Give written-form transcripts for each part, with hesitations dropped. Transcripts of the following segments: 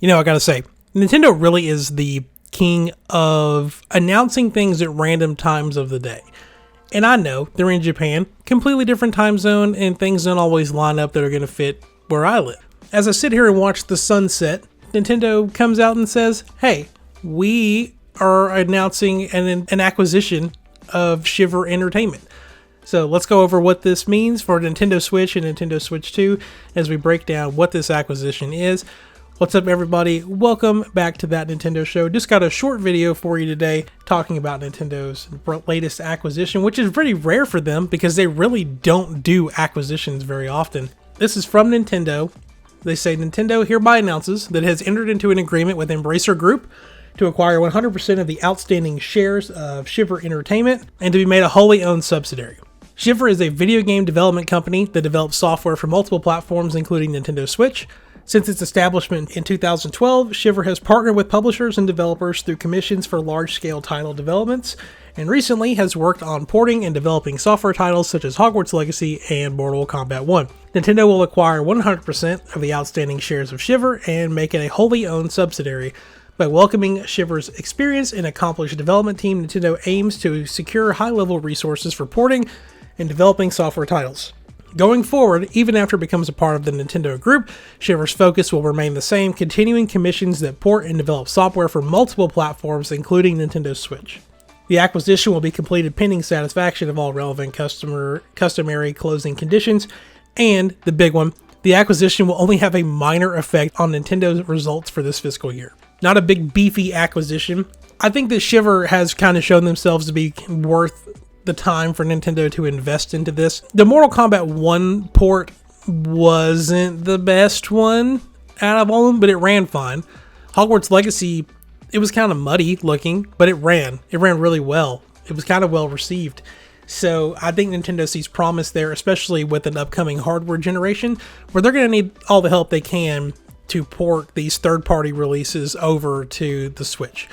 I gotta say, Nintendo really is the king of announcing things at random times of the day. And I know they're in Japan, completely different time zone, and things don't always line up that are going to fit where I live. As I sit here and watch the sunset, Nintendo comes out and says, hey, we are announcing an acquisition of Shiver Entertainment. So let's go over what this means for Nintendo Switch and Nintendo Switch 2 as we break down what this acquisition is. What's up, everybody? Welcome back to That Nintendo Show. Just got a short video for you today talking about Nintendo's latest acquisition, which is pretty rare for them because they really don't do acquisitions very often. This is from Nintendo. They say Nintendo hereby announces that it has entered into an agreement with Embracer Group to acquire 100% of the outstanding shares of Shiver Entertainment and to be made a wholly owned subsidiary. Shiver is a video game development company that develops software for multiple platforms, including Nintendo Switch. Since its establishment in 2012, Shiver has partnered with publishers and developers through commissions for large-scale title developments, and recently has worked on porting and developing software titles such as Hogwarts Legacy and Mortal Kombat 1. Nintendo will acquire 100% of the outstanding shares of Shiver and make it a wholly owned subsidiary. By welcoming Shiver's experienced and accomplished development team, Nintendo aims to secure high-level resources for porting and developing software titles. Going forward, even after it becomes a part of the Nintendo Group, Shiver's focus will remain the same, continuing commissions that port and develop software for multiple platforms, including Nintendo Switch. The acquisition will be completed pending satisfaction of all relevant customary closing conditions, and the big one, the acquisition will only have a minor effect on Nintendo's results for this fiscal year. Not a big beefy acquisition. I think that Shiver has kind of shown themselves to be worth the time for Nintendo to invest into this. The Mortal Kombat 1 port wasn't the best one out of all of them, but it ran fine. Hogwarts Legacy, it was kind of muddy looking, but it ran really well. It was kind of well received. So I think Nintendo sees promise there, especially with an upcoming hardware generation where they're going to need all the help they can to port these third-party releases over to the Switch.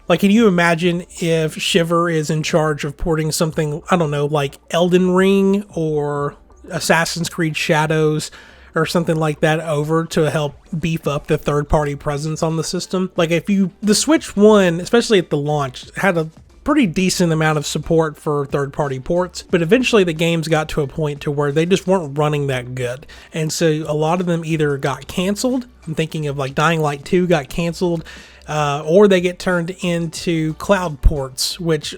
Like, can you imagine if Shiver is in charge of porting something, I don't know, like Elden Ring or Assassin's Creed Shadows or something like that over to help beef up the third-party presence on the system? Like, the Switch 1, especially at the launch, had a pretty decent amount of support for third-party ports, but eventually the games got to a point to where they just weren't running that good. And so a lot of them either got canceled. I'm thinking of like Dying Light 2 got canceled, or they get turned into cloud ports, which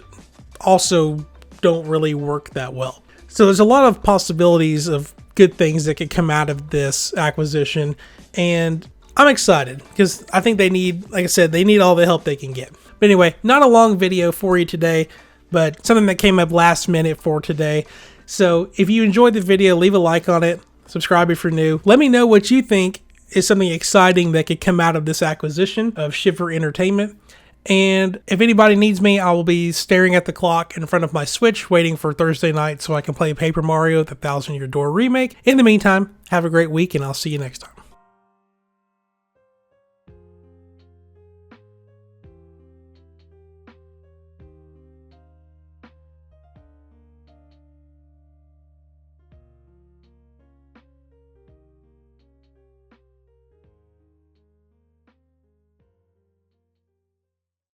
also don't really work that well. So there's a lot of possibilities of good things that could come out of this acquisition, and I'm excited because I think they need, like I said, they need all the help they can get. But anyway, not a long video for you today, but something that came up last minute for today. So if you enjoyed the video, leave a like on it, subscribe if you're new. Let me know what you think is something exciting that could come out of this acquisition of Shiver Entertainment. And if anybody needs me, I will be staring at the clock in front of my Switch waiting for Thursday night so I can play Paper Mario: The Thousand Year Door Remake. In the meantime, have a great week and I'll see you next time.